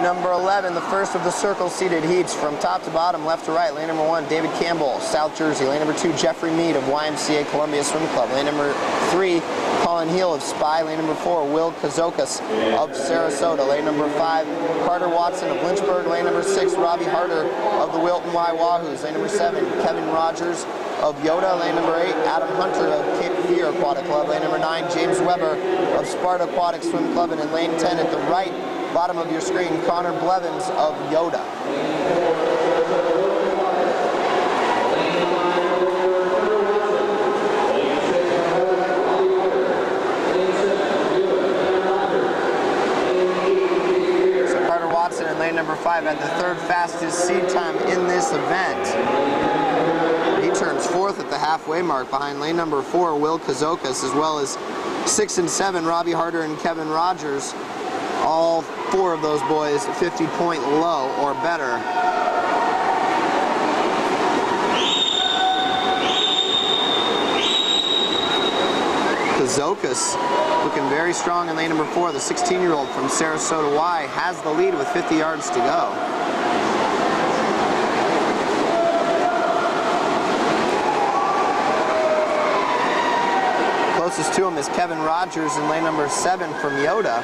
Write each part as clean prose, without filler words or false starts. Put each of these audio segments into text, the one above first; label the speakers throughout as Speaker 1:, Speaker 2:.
Speaker 1: number 11, the first of the circle-seated heats from top to bottom, left to right. Lane number 1, David Campbell, South Jersey. Lane number 2, Jeffrey Mead of YMCA Columbia Swim Club. Lane number 3, Colin Heel of Spy. Lane number 4, Will Kazokas of Sarasota. Lane number 5, Carter Watson of Lynchburg. Lane number 6, Robbie Harder of the Wilton Y Wahoos. Lane number 7, Kevin Rogers of Yoda. Lane number 8, Adam Hunter of Cape Fear Aquatic Club. Lane number 9, James Weber of Sparta Aquatic Swim Club. And in lane 10 at the right, bottom of your screen, Connor Blevins of Yoda. So Carter Watson in lane number 5 had the third fastest seed time in this event. He turns 4th at the halfway mark behind lane number 4, Will Kazokas, as well as 6 and 7, Robbie Harder and Kevin Rogers. All 4 of those boys 50-point low or better. Kazokas looking very strong in lane number 4. The 16-year-old from Sarasota Y has the lead with 50 yards to go. Closest to him is Kevin Rogers in lane number 7 from Yoda.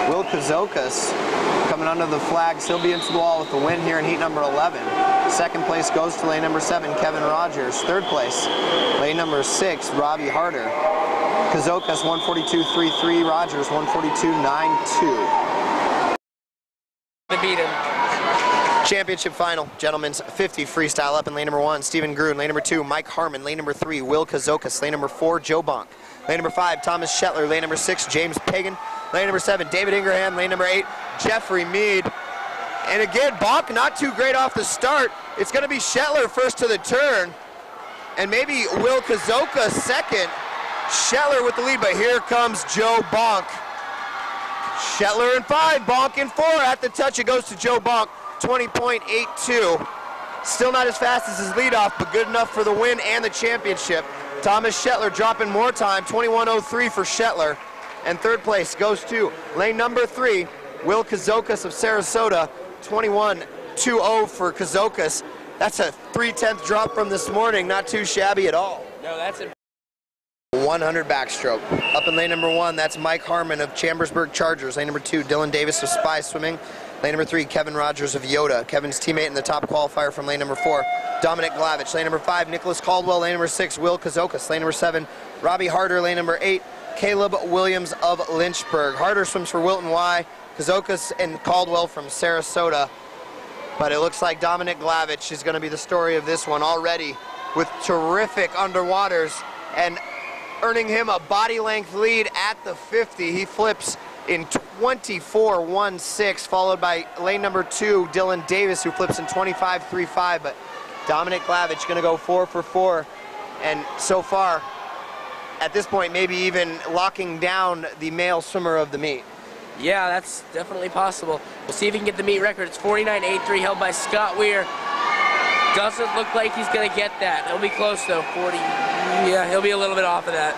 Speaker 1: Will Kazokas coming under the flags. He'll be into the wall with the win here in heat number 11. Second place goes to lane number 7, Kevin Rogers. Third place, lane number 6, Robbie Harder. Kazokas 142.33, Rogers 142.92.
Speaker 2: Beat him.
Speaker 1: Championship final, gentlemen's 50 freestyle. Up in lane number 1, Stephen Gruen. Lane number 2, Mike Harmon. Lane number 3, Will Kazokas. Lane number 4, Joe Bonk. Lane number 5, Thomas Shetler. Lane number 6, James Pagan. Lane number 7, David Ingraham. Lane number 8, Jeffrey Mead. And again, Bonk not too great off the start. It's going to be Shetler first to the turn, and maybe Will Kazokas second. Shetler with the lead, but here comes Joe Bonk. Shetler in 5, Bonk in 4. At the touch, it goes to Joe Bonk, 20.82. Still not as fast as his leadoff, but good enough for the win and the championship. Thomas Shetler dropping more time, 21.03 for Shetler. And third place goes to lane number 3, Will Kazokas of Sarasota, 21.20 for Kazokas. That's a 3/10 drop from this morning, not too shabby at all.
Speaker 2: No, that's it.
Speaker 1: 100 backstroke. Up in lane number 1, that's Mike Harmon of Chambersburg Chargers. Lane number 2, Dylan Davis of Spy Swimming. Lane number 3, Kevin Rogers of Yoda. Kevin's teammate in the top qualifier from lane number 4, Dominic Glavich. Lane number 5, Nicholas Caldwell. Lane number 6, Will Kazokas. Lane number 7, Robbie Harder. Lane number 8, Caleb Williams of Lynchburg. Harder swims for Wilton Y, Kazokas and Caldwell from Sarasota. But it looks like Dominic Glavich is going to be the story of this one already, with terrific underwaters and earning him a body length lead at the 50. He flips in 24.16, followed by lane number 2, Dylan Davis, who flips in 25.35. But Dominic Glavich going to go 4 for 4, and so far, at this point, maybe even locking down the male swimmer of the meet.
Speaker 2: Yeah, that's definitely possible. We'll see if he can get the meet record. It's 49.83, held by Scott Weir. Doesn't look like he's going to get that. He'll be close, though. 40. Yeah, he'll be a little bit off of that.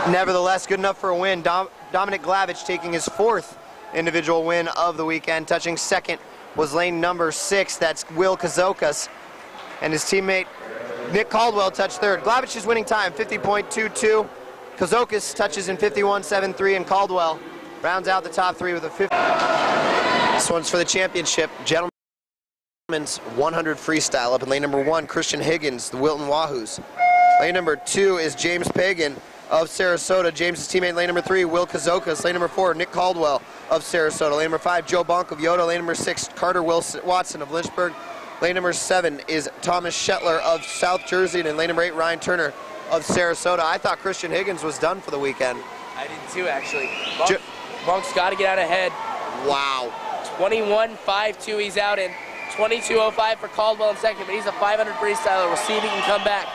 Speaker 1: Nevertheless, good enough for a win. Dominic Glavich taking his 4th individual win of the weekend. Touching second was lane number 6. That's Will Kazokas. And his teammate Nick Caldwell touched 3rd. Glavich's winning time, 50.22. Kazokas touches in 51.73, and Caldwell rounds out the top 3 with a 50. This one's for the championship. Gentlemen's 100 freestyle. Up in lane number 1, Christian Higgins, the Wilton Wahoos. Lane number 2 is James Pagan of Sarasota. James's teammate, lane number 3, Will Kazokas. Lane number 4, Nick Caldwell of Sarasota. Lane number 5, Joe Bonk of Yoda. Lane number 6, Carter Watson of Lynchburg. Lane number 7 is Thomas Shetler of South Jersey. And in lane number 8, Ryan Turner of Sarasota. I thought Christian Higgins was done for the weekend.
Speaker 2: I did too, actually. Bonk's got to get out ahead.
Speaker 1: Wow.
Speaker 2: 21.52 he's out in. 22.05 for Caldwell in second, but he's a 500 freestyler. We'll see if he can come back.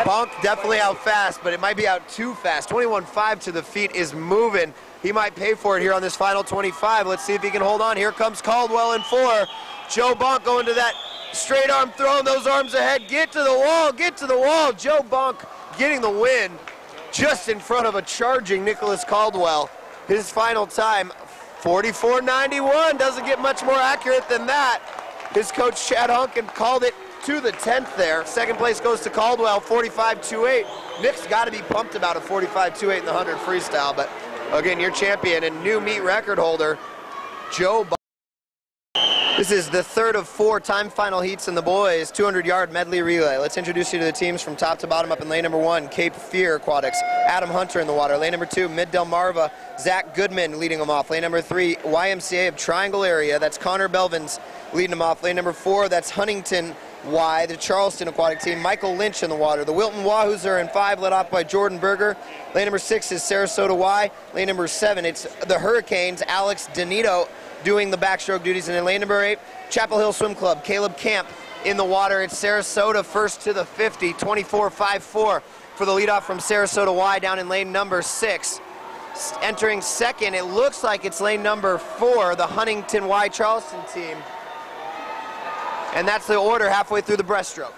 Speaker 1: Bonk definitely out fast, but it might be out too fast. 21.5 to the feet is moving. He might pay for it here on this final 25. Let's see if he can hold on. Here comes Caldwell in 4. Joe Bonk going to that Straight arm throwing those arms ahead. Get to the wall, get to the wall. Joe Bunk getting the win just in front of a charging Nicholas Caldwell. His final time, 44.91. Doesn't get much more accurate than that. His coach Chad Hunkin called it to the 10th there. Second place goes to Caldwell, 45.28. Nick's got to be pumped about a 45.28 in the 100 freestyle, but again, your champion and new meet record holder, Joe Bunk. This is the third of 4 time final heats in the boys 200-yard medley relay. Let's introduce you to the teams from top to bottom. Up in lane number 1, Cape Fear Aquatics, Adam Hunter in the water. Lane number 2, Mid Delmarva, Zach Goodman leading them off. Lane number 3, YMCA of Triangle Area, that's Connor Belvins leading them off. Lane number 4, that's Huntington Y, the Charleston Aquatic team, Michael Lynch in the water. The Wilton Wahoos are in 5, led off by Jordan Berger. Lane number 6 is Sarasota Y. Lane number 7, it's the Hurricanes, Alex Donito doing the backstroke duties. And in lane number 8, Chapel Hill Swim Club, Caleb Camp in the water. It's Sarasota first to the 50, 24.54 for the leadoff from Sarasota Y down in lane number 6. Entering second, it looks like it's lane number 4, the Huntington Y Charleston team. And that's the order halfway through the breaststroke.